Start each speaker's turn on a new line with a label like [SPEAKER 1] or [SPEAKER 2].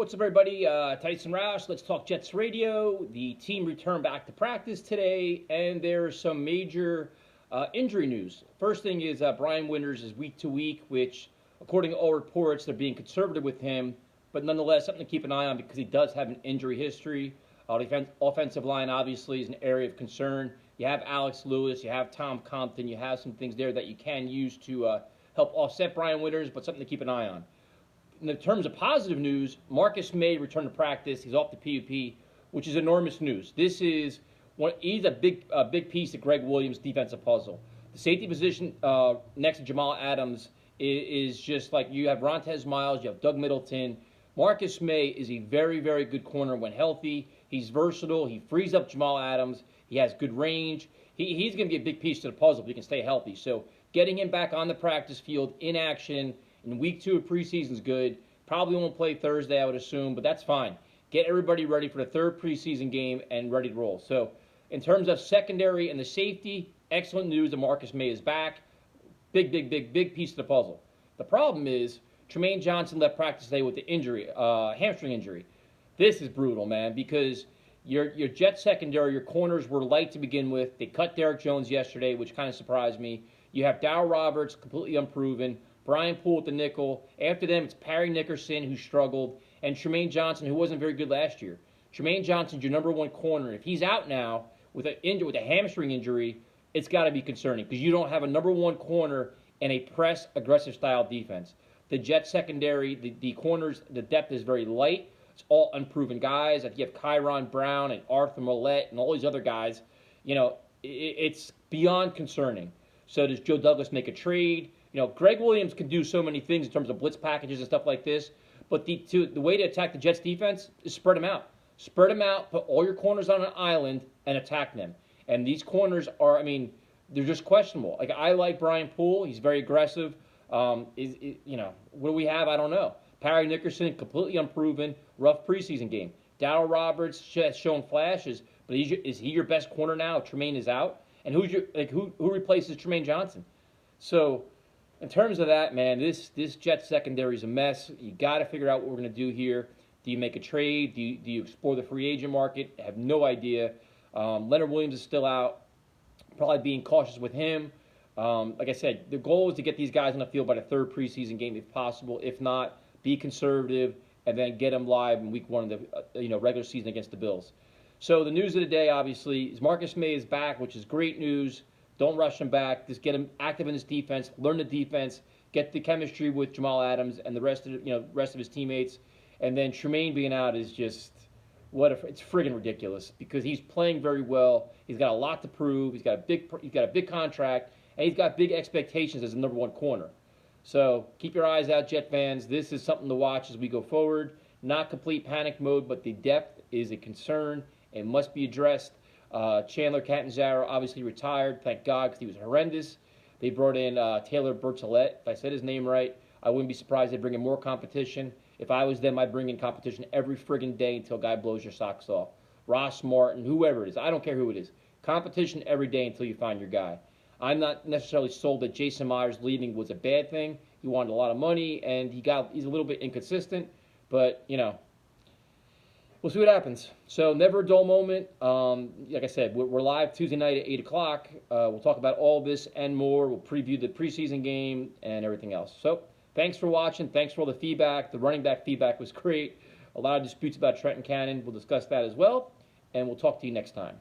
[SPEAKER 1] What's up, everybody? Tyson Roush, Let's Talk Jets Radio. The team returned back to practice today, and there's some major injury news. First thing is Brian Winters is week to week, which, according to all reports, they're being conservative with him, but nonetheless, something to keep an eye on because he does have an injury history. The offensive line, obviously, is an area of concern. You have Alex Lewis, you have Tom Compton, you have some things there that you can use to help offset Brian Winters, but something to keep an eye on. In terms of positive news, Marcus Maye returned to practice. He's off the PUP, which is enormous news. He's a big piece of Greg Williams' defensive puzzle. The safety position next to Jamal Adams is just like you have Rontez Miles, you have Doug Middleton. Marcus Maye is a very, very good corner when healthy. He's versatile. He frees up Jamal Adams. He has good range. He's going to be a big piece to the puzzle if he can stay healthy. So getting him back on the practice field in action in week 2 of preseason is good. Probably won't play Thursday, I would assume, but that's fine. Get everybody ready for the third preseason game and ready to roll. So in terms of secondary and the safety, excellent news that Marcus Maye is back. Big piece of the puzzle. The problem is Trumaine Johnson left practice today with the injury, hamstring injury. This is brutal, man, because your Jet secondary, your corners were light to begin with. They cut Derek Jones yesterday, which kind of surprised me. You have Darryl Roberts, completely unproven. Brian Poole at the nickel. After them, it's Parry Nickerson, who struggled, and Trumaine Johnson, who wasn't very good last year. Trumaine Johnson's your number one corner. If he's out now with a hamstring injury, it's got to be concerning because you don't have a number one corner in a press aggressive style defense. The Jets secondary, the corners, the depth is very light. It's all unproven guys. Like you have Kyron Brown and Arthur Millette and all these other guys. You know, it's beyond concerning. So does Joe Douglas make a trade? You know, Greg Williams can do so many things in terms of blitz packages and stuff like this. But the way to attack the Jets defense is spread them out. Spread them out, put all your corners on an island, and attack them. And these corners are, they're just questionable. Like, I like Brian Poole. He's very aggressive. What do we have? I don't know. Parry Nickerson, completely unproven, rough preseason game. Darryl Roberts has shown flashes, but is he your best corner now if Trumaine is out? And who replaces Trumaine Johnson? So, in terms of that, man, this Jets secondary is a mess. You got to figure out what we're going to do here. Do you make a trade? Do you explore the free agent market? I have no idea. Leonard Williams is still out. Probably being cautious with him. Like I said, the goal is to get these guys on the field by the third preseason game if possible. If not, be conservative and then get them live in week 1 of the regular season against the Bills. So the news of the day, obviously, is Marcus Maye is back, which is great news. Don't rush him back. Just get him active in his defense. Learn the defense. Get the chemistry with Jamal Adams and the rest of his teammates. And then Trumaine being out is just it's friggin' ridiculous because he's playing very well. He's got a lot to prove. He's got a big contract and he's got big expectations as the number one corner. So keep your eyes out, Jet fans. This is something to watch as we go forward. Not complete panic mode, but the depth is a concern and must be addressed. Chandler Catanzaro obviously retired, thank God, because he was horrendous. They brought in Taylor Bertolet. If I said his name right, I wouldn't be surprised they bring in more competition. If I was them, I'd bring in competition every friggin' day until a guy blows your socks off. Ross Martin, whoever it is. I don't care who it is. Competition every day until you find your guy. I'm not necessarily sold that Jason Myers leaving was a bad thing. He wanted a lot of money, and he's a little bit inconsistent. But, we'll see what happens. So never a dull moment. Like I said, we're live Tuesday night at 8 o'clock. We'll talk about all this and more. We'll preview the preseason game and everything else. So thanks for watching. Thanks for all the feedback. The running back feedback was great. A lot of disputes about Trenton Cannon. We'll discuss that as well. And we'll talk to you next time.